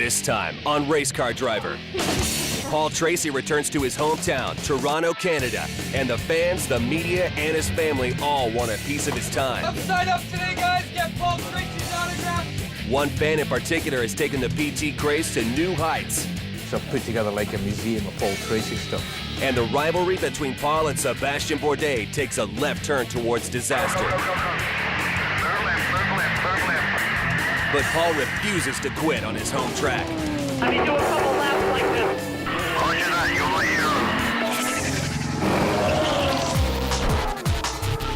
This time on Race Car Driver, Paul Tracy returns to his hometown, Toronto, Canada, and the fans, the media, and his family all want a piece of his time. Come sign up today, guys. Get Paul Tracy's autograph. One fan in particular has taken the PT craze to new heights. So I've put together like a museum of Paul Tracy stuff. And the rivalry between Paul and Sebastian Bourdais takes a left turn towards disaster. But Paul refuses to quit on his home track. I mean, do a couple laps like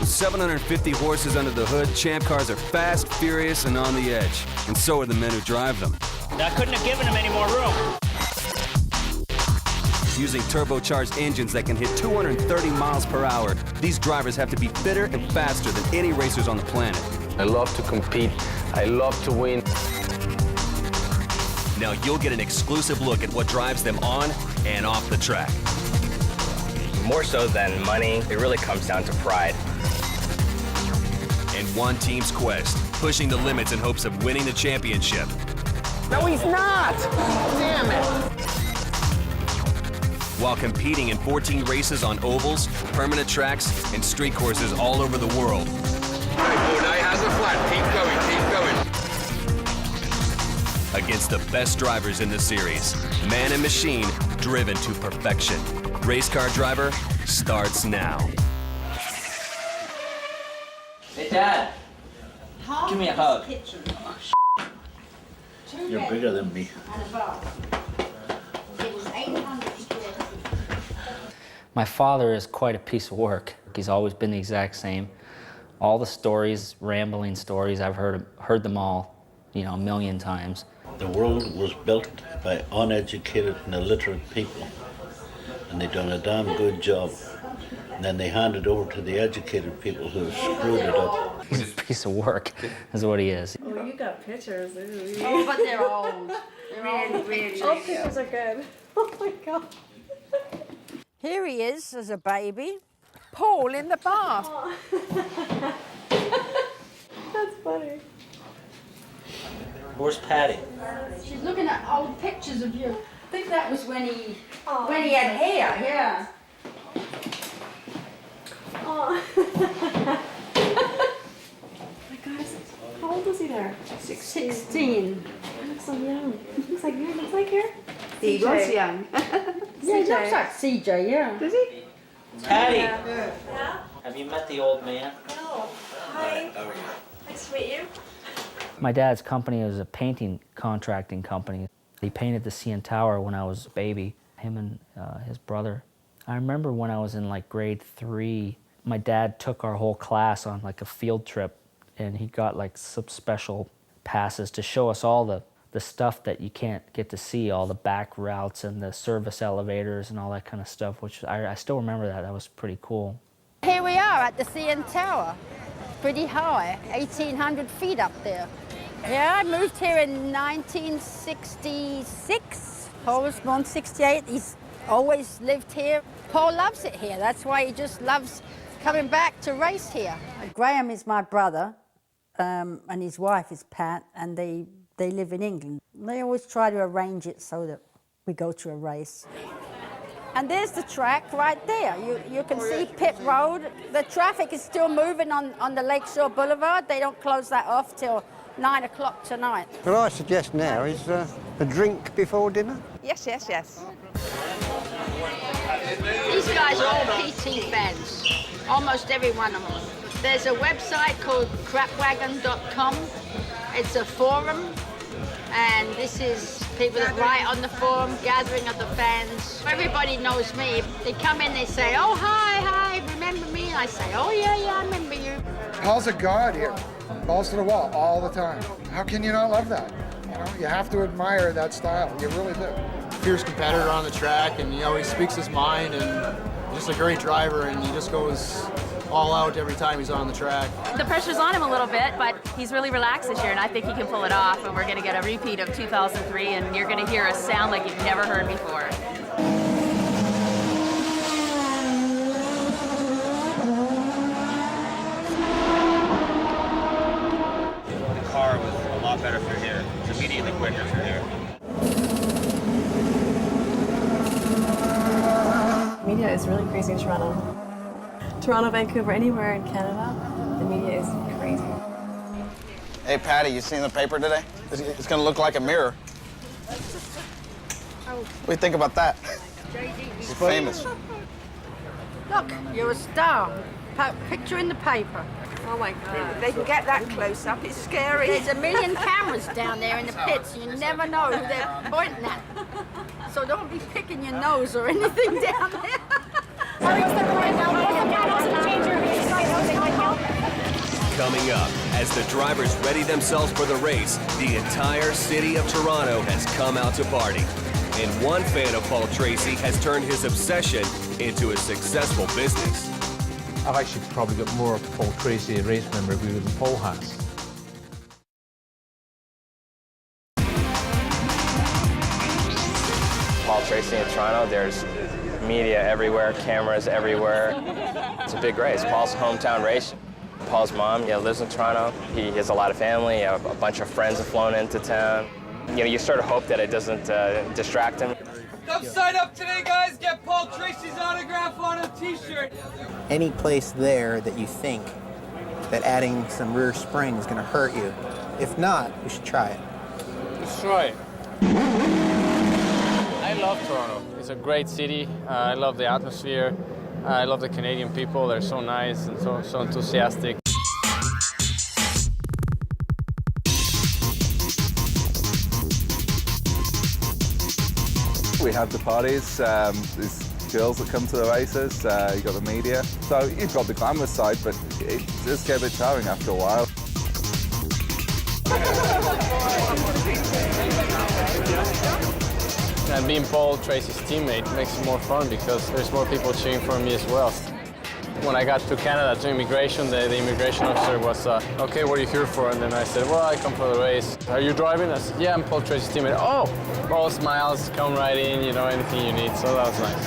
this. 750 horses under the hood, Champ cars are fast, furious, and on the edge. And so are the men who drive them. I couldn't have given him any more room. Using turbocharged engines that can hit 230 miles per hour, these drivers have to be fitter and faster than any racers on the planet. I love to compete. I love to win. Now you'll get an exclusive look at what drives them on and off the track. More so than money, it really comes down to pride. And one team's quest, pushing the limits in hopes of winning the championship. No, he's not! Damn it! While competing in 14 races on ovals, permanent tracks, and street courses all over the world. Has a flat. Keep going. Against the best drivers in the series, man and machine driven to perfection. Race Car Driver starts now. Hey, Dad. Give me a hug. You're bigger than me. My father is quite a piece of work. He's always been the exact same. All the stories, rambling stories, I've heard them all, a million times. The world was built by uneducated and illiterate people, and they've done a damn good job. And then they hand it over to the educated people who screwed it up. He's a piece of work, is what he is. Oh, you got pictures. Ooh. Oh, but they're old. Really. All pictures are good. Oh my God. Here he is as a baby. Paul in the bath. That's funny. Where's Patty? She's looking at old pictures of you. I think that was when he had hair, yeah. Oh. My God, how old is he there? 16. He looks so young. Looks like you. Looks like here. He was young. Yeah, he looks like CJ, yeah. Does he? Patty! Yeah. Have you met the old man? No. Hi. Nice to meet you. My dad's company was a painting contracting company. He painted the CN Tower when I was a baby, him and his brother. I remember when I was in like grade 3, my dad took our whole class on like a field trip, and he got like some special passes to show us all the stuff that you can't get to see, all the back routes and the service elevators and all that kind of stuff, which I still remember that. That was pretty cool. Here we are at the CN Tower. Pretty high, 1,800 feet up there. Yeah, I moved here in 1966. Paul was born 68. He's always lived here. Paul loves it here. That's why he just loves coming back to race here. Graham is my brother, and his wife is Pat, and they live in England. They always try to arrange it so that we go to a race. And there's the track right there. You can see Pit Road. The traffic is still moving on the Lakeshore Boulevard. They don't close that off till 9 o'clock tonight. What I suggest now is a drink before dinner. Yes. These guys are all PT fans, almost every one of them. There's a website called crapwagon.com. It's a forum, and this is people that write on the forum, gathering of the fans. Everybody knows me. They come in, they say, oh, hi, remember me? I say, oh, yeah, I remember you. Paul's a god here. Balls to the wall all the time. How can you not love that? You have to admire that style. You really do. Fierce competitor on the track, and he speaks his mind, and just a great driver, and he just goes all out every time he's on the track. The pressure's on him a little bit, but he's really relaxed this year, and I think he can pull it off, and we're going to get a repeat of 2003, and you're going to hear a sound like you've never heard before. The car was a lot better through here. It's immediately quicker through here. is really crazy in Toronto. Toronto, Vancouver, anywhere in Canada, the media is crazy. Hey, Patty, you seen the paper today? It's gonna look like a mirror. What do you think about that? He's famous. Look, you're a star. Picture in the paper. Oh my God, they can get that close up, it's scary. There's a million cameras down there in the pits. You never know who they're pointing at. So don't be picking your nose or anything down there. Coming up, as the drivers ready themselves for the race, the entire city of Toronto has come out to party. And one fan of Paul Tracy has turned his obsession into a successful business. I've actually probably got more Paul Tracy race memorabilia than Paul has. Paul Tracy in Toronto, there's media everywhere, cameras everywhere. It's a big race. Paul's hometown race. Paul's mom lives in Toronto. He has a lot of family. A bunch of friends have flown into town. You sort of hope that it doesn't distract him. Come sign up today, guys. Get Paul Tracy's autograph on a t-shirt. Any place there that you think that adding some rear spring is going to hurt you. If not, you should try it. Let's try it. I love Toronto. It's a great city. I love the atmosphere. I love the Canadian people. They're so nice and so enthusiastic. We have the parties, there's girls that come to the races, you've got the media. So you've got the glamorous side, but it does get a bit tiring after a while. And being Paul Tracy's teammate makes it more fun because there's more people cheering for me as well. When I got to Canada to immigration, the immigration officer was, okay, what are you here for? And then I said, well, I come for the race. Are you driving? I said, yeah, I'm Paul Tracy's teammate. Oh, all smiles, come right in, anything you need. So that was nice.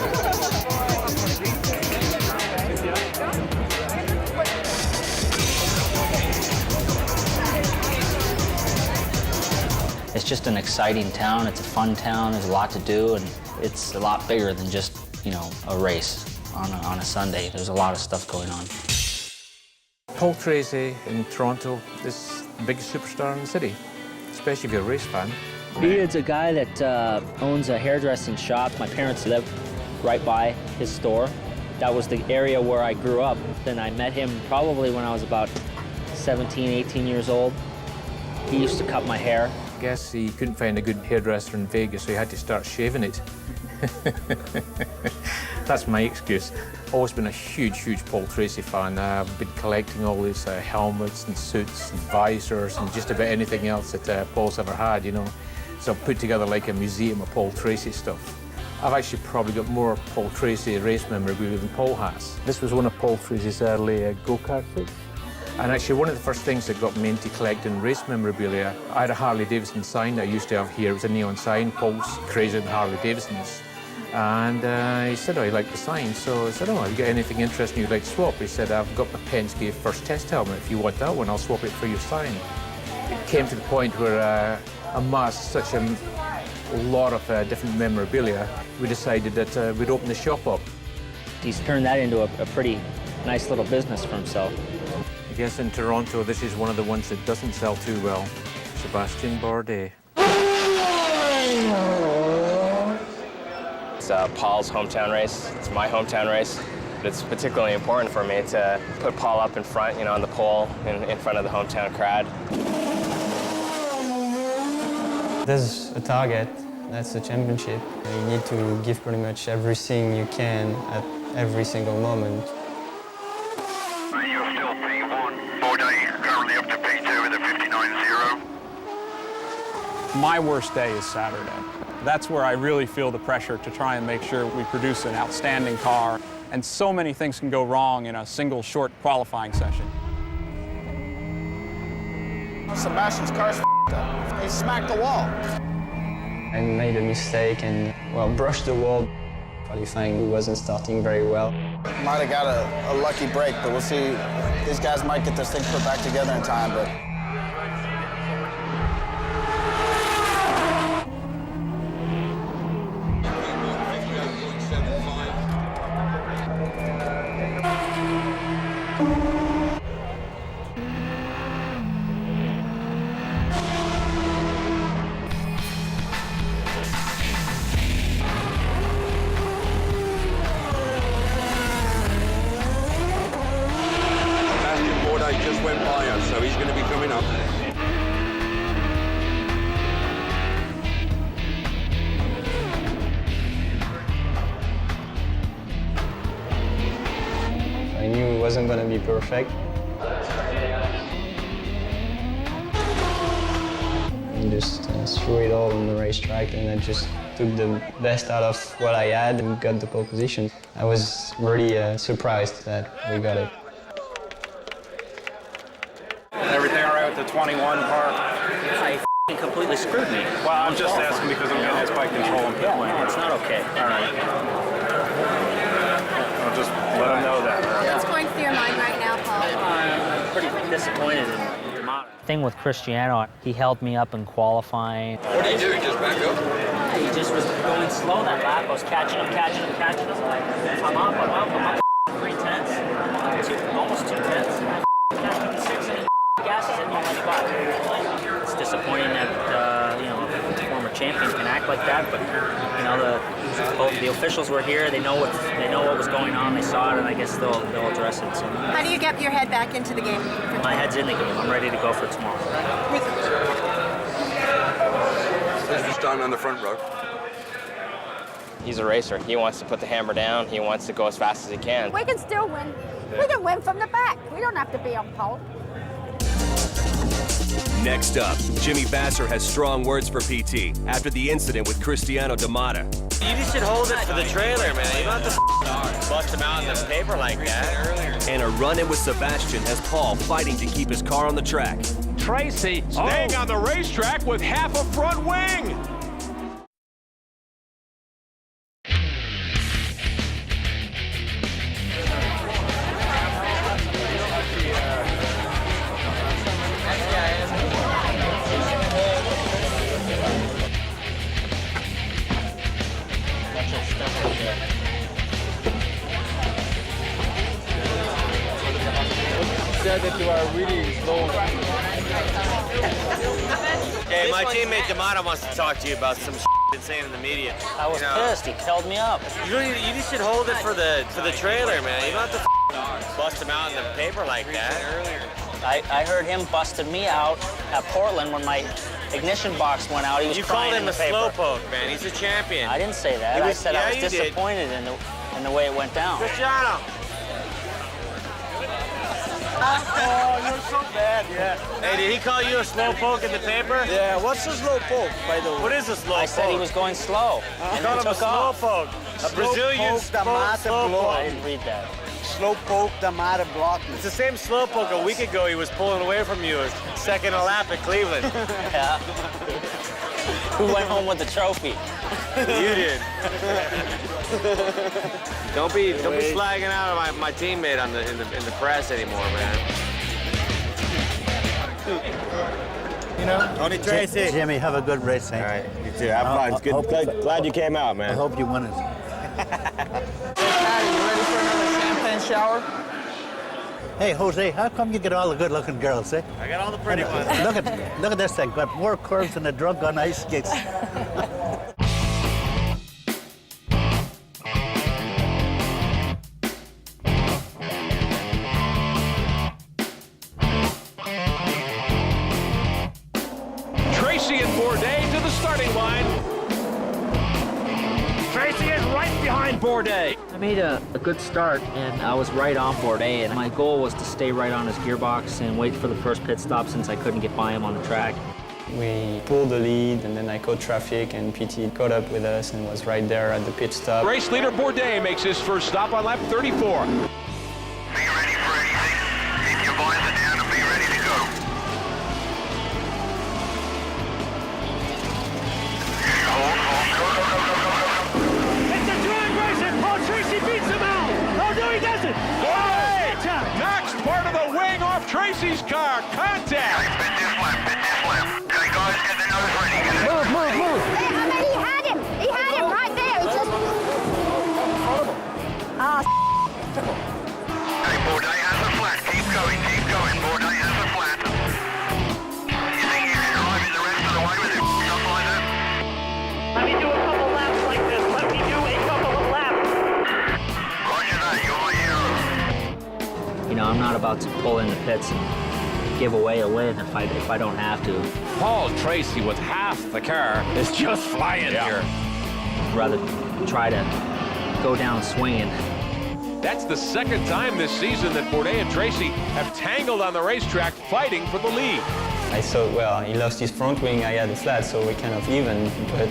It's just an exciting town. It's a fun town. There's a lot to do, and it's a lot bigger than just, a race on a Sunday. There's a lot of stuff going on. Paul Tracy in Toronto is the biggest superstar in the city, especially if you're a race fan. He is a guy that owns a hairdressing shop. My parents lived right by his store. That was the area where I grew up. And I met him probably when I was about 17, 18 years old. He used to cut my hair. I guess he couldn't find a good hairdresser in Vegas, so he had to start shaving it. That's my excuse. Always been a huge Paul Tracy fan. I've been collecting all these helmets and suits and visors and just about anything else that Paul's ever had, So I've put together like a museum of Paul Tracy stuff. I've actually probably got more Paul Tracy race memorabilia than Paul has. This was one of Paul Tracy's early go-kart fits. And actually one of the first things that got me into collecting race memorabilia, I had a Harley-Davidson sign that I used to have here. It was a neon sign, Paul's crazy on Harley-Davidsons. And he said, he liked the sign. So I said, have you got anything interesting you'd like to swap? He said, I've got my Penske first test helmet. If you want that one, I'll swap it for your sign. It came to the point where I amassed such a lot of different memorabilia, we decided that we'd open the shop up. He's turned that into a pretty nice little business for himself. I guess in Toronto, this is one of the ones that doesn't sell too well. Sebastian Bourdais. It's Paul's hometown race. It's my hometown race. It's particularly important for me to put Paul up in front, on the pole, in front of the hometown crowd. There's a target, that's the championship. You need to give pretty much everything you can at every single moment. You're still P1, Bourdais, currently up to P2 with a 59.0. My worst day is Saturday. That's where I really feel the pressure to try and make sure we produce an outstanding car. And so many things can go wrong in a single short qualifying session. Sebastian's car's f***ed up. He smacked the wall. I made a mistake and, brushed the wall. Qualifying wasn't starting very well. Might have got a lucky break, but we'll see. These guys might get this thing put back together in time, but... perfect. I just threw it all on the racetrack, and I just took the best out of what I had and got the pole position. I was really surprised that we got it. Everything all right with the 21 part? I completely screwed me. Well, I'm just asking because I'm getting his bike control and pit lane. It's not okay. All right. I'll just let him know that. What's going through your mind right now, Paul? I'm pretty disappointed in D'Amato. Thing with Cristiano, he held me up in qualifying. What did he do? He just back up? He just was going slow that lap. I was catching him. I'm up. 3 tenths. Almost 2 tenths. Catching him to 6 and he gasses it and won't let me by. It's disappointing that, a former champion can act like that, but, the officials were here. They know what was going on. They saw it, and I guess they'll address it. So. How do you get your head back into the game? My head's in the game. I'm ready to go for tomorrow. There's just down on the front row. He's a racer. He wants to put the hammer down. He wants to go as fast as he can. We can still win. We can win from the back. We don't have to be on pole. Next up, Jimmy Vasser has strong words for PT after the incident with Cristiano D'Amato. You just should hold it for the trailer, man. You don't have to bust him out in the paper like that. And a run-in with Sebastian has Paul fighting to keep his car on the track. Tracy staying on the racetrack with half a front wing. Said that you are really slow. Hey, my teammate D'Amato wants to talk to you about some been saying in the media. I was pissed. He held me up. You just should hold it for the trailer, man. You don't have to bust him out in the paper like that. I heard him busting me out at Portland when my ignition box went out. He was You crying called him in a the paper. slowpoke, man. He's a champion. I didn't say that. I said I was you did. disappointed in the way it went down. Cristiano. Oh, you're so bad, yeah. Hey, did he call you a slow poke in the paper? Yeah, what's a slow poke, by the way? What is a slow poke? I said he was going slow. You called him a slow poke. A Brazilian slow poke. I didn't read that. Slow poke, D'Amato block. It's the same slow poke a week ago he was pulling away from you second a lap at Cleveland. Yeah. Who went home with the trophy? You did. Don't be slagging out my teammate in the press anymore, man. Tony Tracy. Jimmy, have a good race. All right, you too. Have fun. It's good. Glad you came out, man. I hope you win it. Patty, you ready for another champagne shower? Hey, Jose, how come you get all the good-looking girls, eh? I got all the pretty ones. Look at this thing. Got more curves than a drunk on ice skates. Tracy and Bourdais to the starting line. Tracy is right behind Bourdais. I made a good start, and I was right on Bourdais, and my goal was to stay right on his gearbox and wait for the first pit stop since I couldn't get by him on the track. We pulled the lead, and then I caught traffic, and PT caught up with us and was right there at the pit stop. Race leader Bourdais makes his first stop on lap 34. Be ready for anything. Keep your visor down and be ready to go. It's a drag race, and Paul Tracy beats him out. Oh, no, he doesn't. Hey! Knocks part of the wing off Tracy's car. Contact. Bit this lap. Okay, guys, get the nose ready. Get it. Move. He had him. He had him right there. He just... Oh, Hey, Bourdais has a flat. Keep going. Bourdais has a flat. You think you can drive it the rest of the way with him? Something like that? Let me do a couple laps like this. Let me do a couple of laps. Roger that. You're my hero. I'm not about to pull in the pits and give away a win if I don't have to. Paul Tracy with half the car is just flying here. I'd rather try to go down swinging. That's the second time this season that Bourdais and Tracy have tangled on the racetrack fighting for the lead. I thought, well, he lost his front wing, I had the flat, so we're kind of even, but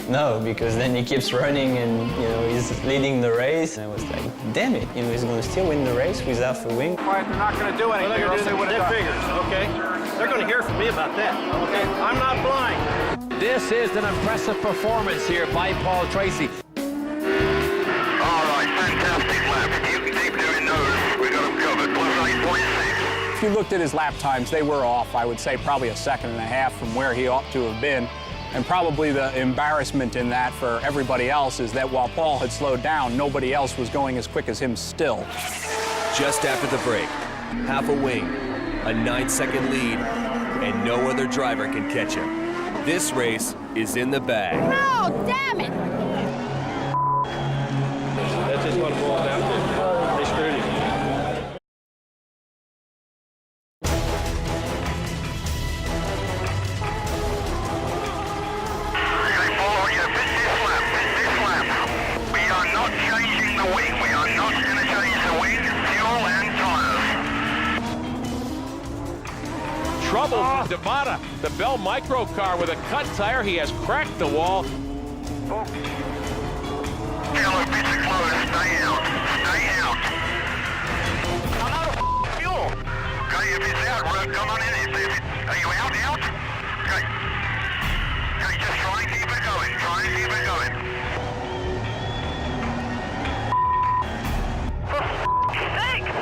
no, because then he keeps running and, you know, he's leading the race. And I was like, damn it, you know, he's going to still win the race without the wing. Quiet, they're not going to do anything. Well, they're going to do their figures, okay? They're going to hear from me about that, okay? I'm not blind. This is an impressive performance here by Paul Tracy. If you looked at his lap times, they were off, I would say, probably a second and a half from where he ought to have been. And probably the embarrassment in that for everybody else is that while Paul had slowed down, nobody else was going as quick as him still. Just after the break, half a wing, a 9-second lead, and no other driver can catch him. This race is in the bag. No, damn it! That's just what it boils down to. They screwed him. Trouble for Devada, the Bell Micro car with a cut tire. He has cracked the wall. I'm out of fuel. Okay, if it's out, come on in. Are you out? Okay. Okay, just try and keep it going. For sakes!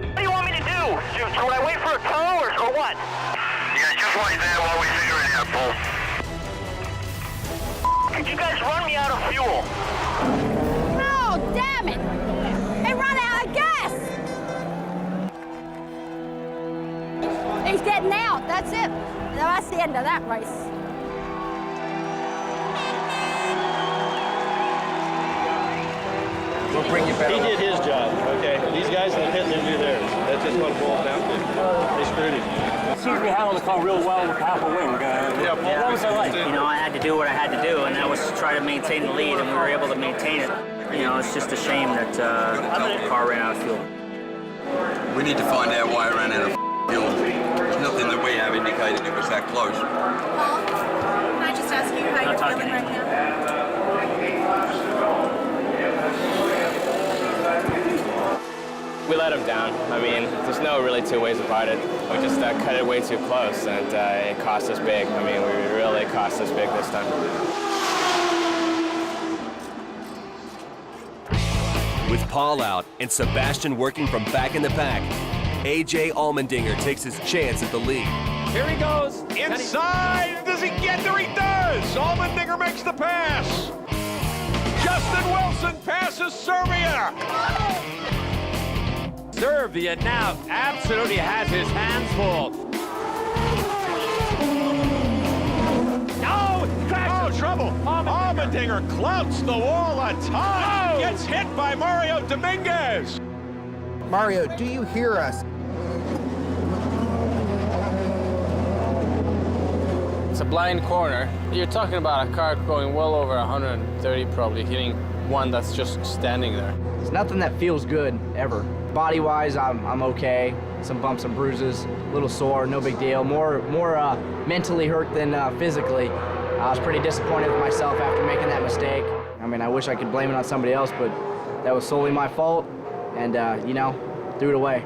What do you want me to do? Should I wait for a tow or what? Yeah, just wait there while we figure it out, Paul. Could you guys run me out of fuel? No, damn it! They run out of gas! He's getting out, that's it. That's the end of that race. We'll bring you back. He did his job, okay? These guys in the pit didn't do theirs. That's just what it boils down to. They screwed him. Seems to be handling the car real well with half a wing. What was it like? You know, I had to do what I had to do, and that was to try to maintain the lead, and we were able to maintain it. You know, it's just a shame that the car ran out of fuel. We need to find out why it ran out of fuel. There's nothing that we have indicated it was that close. Paul, can I just ask you how you're feeling right now? We let him down. I mean, there's no really two ways about it. We just cut it way too close, and it cost us big. I mean, we really cost us big this time. With Paul out and Sebastian working from back in the pack, AJ Allmendinger takes his chance at the lead. Here he goes. Inside. Does he get there? He does. Allmendinger makes the pass. Justin Wilson passes Serbia. Serbia now absolutely has his hands full. Oh, trouble. Allmendinger clouts the wall a ton. Gets hit by Mario Dominguez. Mario, do you hear us? It's a blind corner. You're talking about a car going well over 130, probably hitting one that's just standing there. It's nothing that feels good, ever. Body-wise, I'm okay. Some bumps and bruises, a little sore, no big deal. More mentally hurt than physically. I was pretty disappointed with myself after making that mistake. I mean, I wish I could blame it on somebody else, but that was solely my fault, and, you know, threw it away.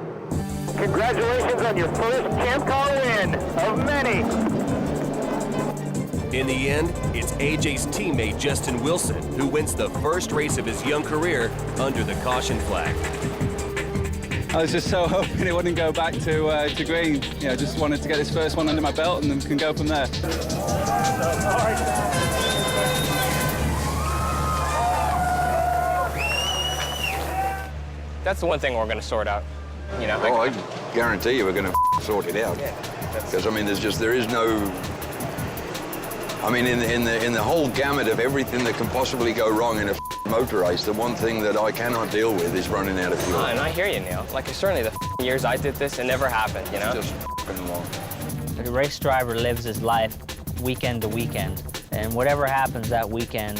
Congratulations on your first Champ Car win of many. In the end, it's AJ's teammate Justin Wilson who wins the first race of his young career under the caution flag. I was just so hoping it wouldn't go back to green. You know, just wanted to get this first one under my belt and then can go from there. That's the one thing we're going to sort out. You know. Oh, I guarantee you we're going to sort it out. Because I mean, there is no. I mean, in the whole gamut of everything that can possibly go wrong in a motor race, the one thing that I cannot deal with is running out of fuel. And I hear you, Neil. Like, certainly the years I did this, it never happened, you know? Just long. A race driver lives his life weekend to weekend, and whatever happens that weekend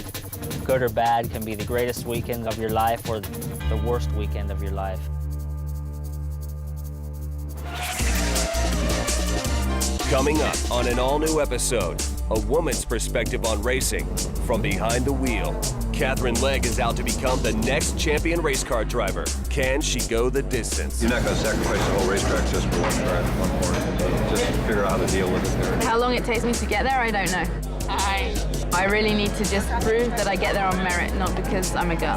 good or bad, can be the greatest weekend of your life or the worst weekend of your life. Coming up on an all-new episode, a woman's perspective on racing from behind the wheel. Katherine Legge is out to become the next champion race car driver. Can she go the distance? You're not going to sacrifice the whole racetrack just for one track, one corner. Just figure out how to deal with it there. How long it takes me to get there, I don't know. I really need to just prove that I get there on merit, not because I'm a girl.